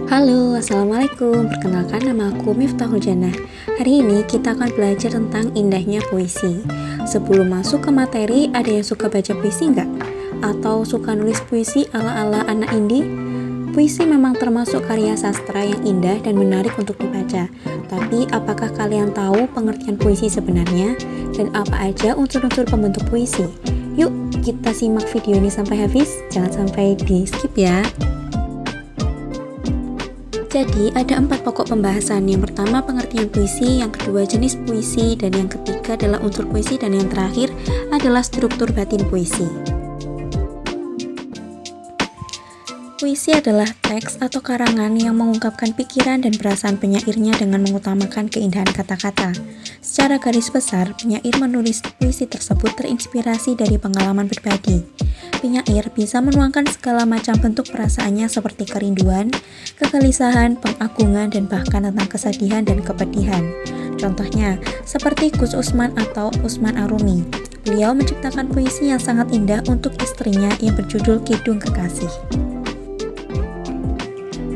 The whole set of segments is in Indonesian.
Halo, Assalamualaikum. Perkenalkan, nama aku Miftahul Jannah. Hari ini kita akan belajar tentang indahnya puisi. Sebelum masuk ke materi, ada yang suka baca puisi nggak? Atau suka nulis puisi ala-ala anak indie? Puisi memang termasuk karya sastra yang indah dan menarik untuk dibaca. Tapi apakah kalian tahu pengertian puisi sebenarnya? Dan apa aja unsur-unsur pembentuk puisi? Yuk, kita simak video ini sampai habis. Jangan sampai di skip ya. Jadi ada 4 pokok pembahasan. Yang pertama pengertian puisi, yang kedua jenis puisi, dan yang ketiga adalah unsur puisi, dan yang terakhir adalah struktur batin puisi. Puisi adalah teks atau karangan yang mengungkapkan pikiran dan perasaan penyairnya dengan mengutamakan keindahan kata-kata. Secara garis besar, penyair menulis puisi tersebut terinspirasi dari pengalaman pribadi. Penyair bisa menuangkan segala macam bentuk perasaannya seperti kerinduan, kegelisahan, pengagungan, dan bahkan tentang kesedihan dan kepedihan. Contohnya, seperti Gus Usman atau Usman Arumi. Beliau menciptakan puisi yang sangat indah untuk istrinya yang berjudul Kidung Kekasih.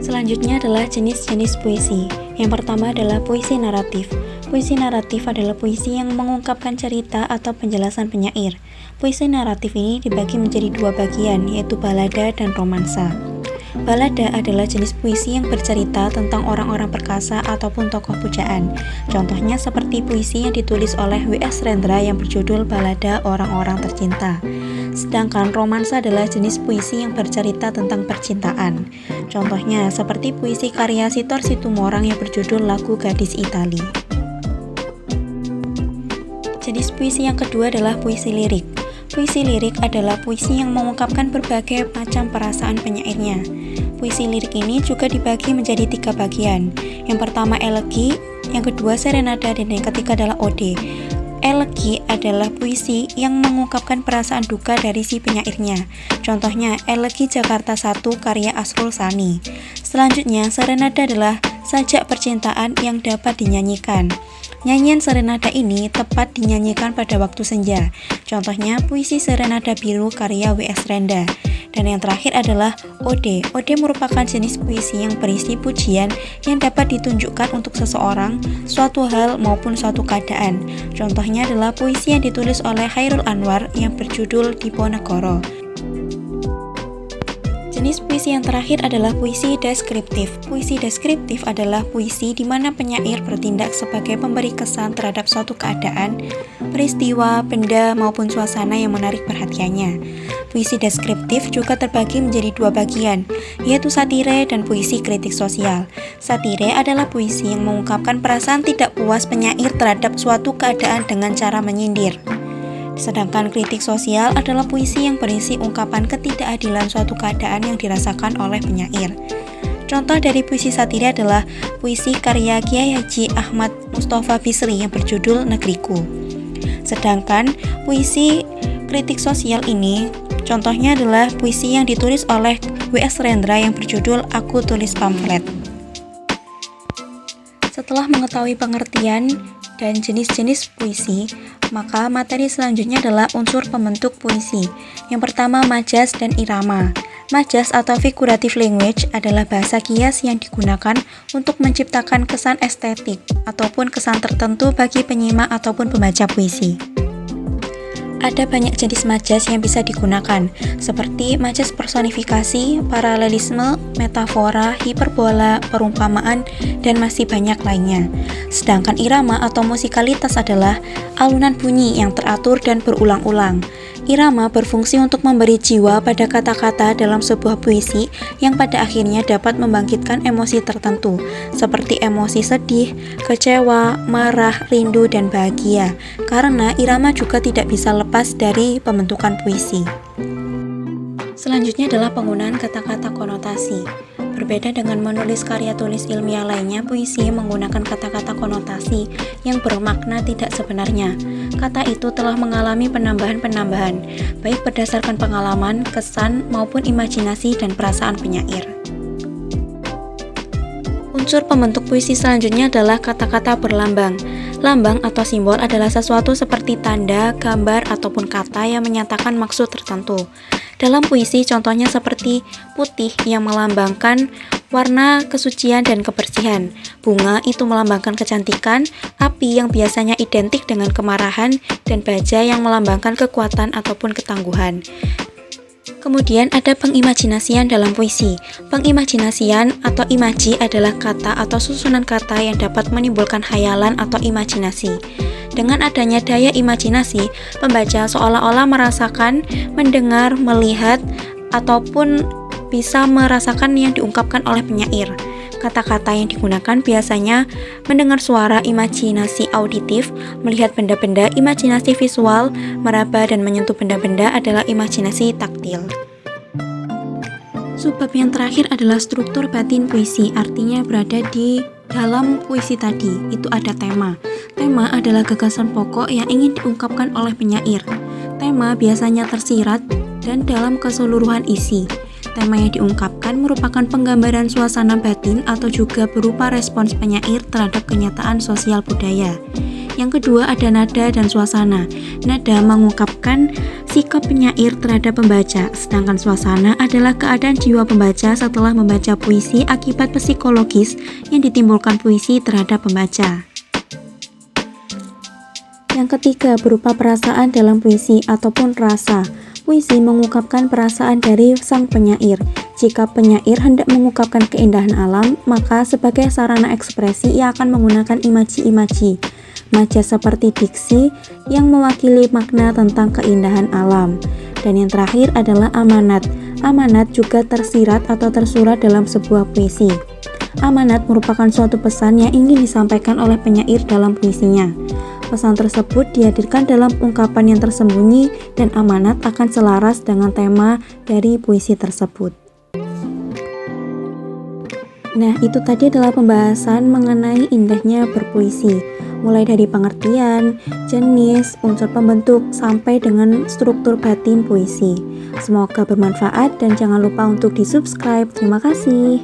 Selanjutnya adalah jenis-jenis puisi. Yang pertama adalah puisi naratif. Puisi naratif adalah puisi yang mengungkapkan cerita atau penjelasan penyair. Puisi naratif ini dibagi menjadi 2 bagian, yaitu balada dan romansa. Balada adalah jenis puisi yang bercerita tentang orang-orang perkasa ataupun tokoh pujaan. Contohnya seperti puisi yang ditulis oleh W.S. Rendra yang berjudul Balada Orang-Orang Tercinta. Sedangkan romansa adalah jenis puisi yang bercerita tentang percintaan. Contohnya seperti puisi karya Sitor Situmorang yang berjudul Lagu Gadis Itali. Jenis puisi yang kedua adalah puisi lirik. Puisi lirik adalah puisi yang mengungkapkan berbagai macam perasaan penyairnya. Puisi lirik ini juga dibagi menjadi 3 bagian. Yang pertama elegi, yang kedua serenada, dan yang ketiga adalah ode. Elegi adalah puisi yang mengungkapkan perasaan duka dari si penyairnya. Contohnya elegi Jakarta 1 karya Asrul Sani. Selanjutnya serenada adalah sajak percintaan yang dapat dinyanyikan. Nyanyian serenada ini tepat dinyanyikan pada waktu senja. Contohnya puisi Serenada Biru karya W.S. Rendra. Dan yang terakhir adalah ode. Ode merupakan jenis puisi yang berisi pujian yang dapat ditunjukkan untuk seseorang, suatu hal maupun suatu keadaan. Contohnya adalah puisi yang ditulis oleh Chairul Anwar yang berjudul Diponegoro. Jenis puisi yang terakhir adalah puisi deskriptif. Puisi deskriptif adalah puisi di mana penyair bertindak sebagai pemberi kesan terhadap suatu keadaan, peristiwa, benda, maupun suasana yang menarik perhatiannya. Puisi deskriptif juga terbagi menjadi 2 bagian, yaitu satire dan puisi kritik sosial. Satire adalah puisi yang mengungkapkan perasaan tidak puas penyair terhadap suatu keadaan dengan cara menyindir. Sedangkan kritik sosial adalah puisi yang berisi ungkapan ketidakadilan suatu keadaan yang dirasakan oleh penyair. Contoh dari puisi satire adalah puisi karya Kiai Haji Ahmad Mustafa Bisri yang berjudul Negeriku. Sedangkan puisi kritik sosial ini contohnya adalah puisi yang ditulis oleh W.S. Rendra yang berjudul Aku Tulis Pamflet. Setelah mengetahui pengertian dan jenis-jenis puisi, maka materi selanjutnya adalah unsur pembentuk puisi. Yang pertama, majas dan irama. Majas atau figurative language adalah bahasa kias yang digunakan untuk menciptakan kesan estetik ataupun kesan tertentu bagi penyimak ataupun pembaca puisi. Ada banyak jenis majas yang bisa digunakan, seperti majas personifikasi, paralelisme, metafora, hiperbola, perumpamaan, dan masih banyak lainnya. Sedangkan irama atau musikalitas adalah alunan bunyi yang teratur dan berulang-ulang. Irama berfungsi untuk memberi jiwa pada kata-kata dalam sebuah puisi yang pada akhirnya dapat membangkitkan emosi tertentu, seperti emosi sedih, kecewa, marah, rindu, dan bahagia. Karena irama juga tidak bisa lepas dari pembentukan puisi. Selanjutnya adalah penggunaan kata-kata konotasi. Berbeda dengan menulis karya tulis ilmiah lainnya, puisi menggunakan kata-kata konotasi yang bermakna tidak sebenarnya. Kata itu telah mengalami penambahan-penambahan, baik berdasarkan pengalaman, kesan, maupun imajinasi dan perasaan penyair. Unsur pembentuk puisi selanjutnya adalah kata-kata berlambang. Lambang atau simbol adalah sesuatu seperti tanda, gambar, ataupun kata yang menyatakan maksud tertentu. Dalam puisi contohnya seperti putih yang melambangkan Warna, kesucian, dan kebersihan. Bunga itu melambangkan kecantikan, api yang biasanya identik dengan kemarahan, dan baja yang melambangkan kekuatan ataupun ketangguhan. Kemudian ada pengimajinasian dalam puisi. Pengimajinasian atau imaji adalah kata atau susunan kata yang dapat menimbulkan khayalan atau imajinasi. Dengan adanya daya imajinasi, pembaca seolah-olah merasakan, mendengar, melihat, ataupun bisa merasakan yang diungkapkan oleh penyair. Kata-kata yang digunakan biasanya mendengar suara, imajinasi auditif, melihat benda-benda, imajinasi visual, meraba dan menyentuh benda-benda adalah imajinasi taktil. Subbab yang terakhir adalah struktur batin puisi, artinya berada di dalam puisi tadi, itu ada tema. Tema adalah gagasan pokok yang ingin diungkapkan oleh penyair. Tema biasanya tersirat dan dalam keseluruhan isi. Tema yang diungkapkan merupakan penggambaran suasana batin atau juga berupa respons penyair terhadap kenyataan sosial budaya. Yang kedua ada nada dan suasana. Nada mengungkapkan sikap penyair terhadap pembaca, sedangkan suasana adalah keadaan jiwa pembaca setelah membaca puisi akibat psikologis yang ditimbulkan puisi terhadap pembaca. Yang ketiga berupa perasaan dalam puisi ataupun rasa. Puisi mengungkapkan perasaan dari sang penyair. Jika penyair hendak mengungkapkan keindahan alam, maka sebagai sarana ekspresi ia akan menggunakan imaji-imaji. Majaz seperti diksi yang mewakili makna tentang keindahan alam. Dan yang terakhir adalah amanat. Amanat juga tersirat atau tersurat dalam sebuah puisi. Amanat merupakan suatu pesan yang ingin disampaikan oleh penyair dalam puisinya. Pesan tersebut dihadirkan dalam ungkapan yang tersembunyi dan amanat akan selaras dengan tema dari puisi tersebut. Nah, itu tadi adalah pembahasan mengenai indahnya berpuisi, mulai dari pengertian, jenis, unsur pembentuk, sampai dengan struktur batin puisi. Semoga bermanfaat dan jangan lupa untuk di-subscribe. Terima kasih.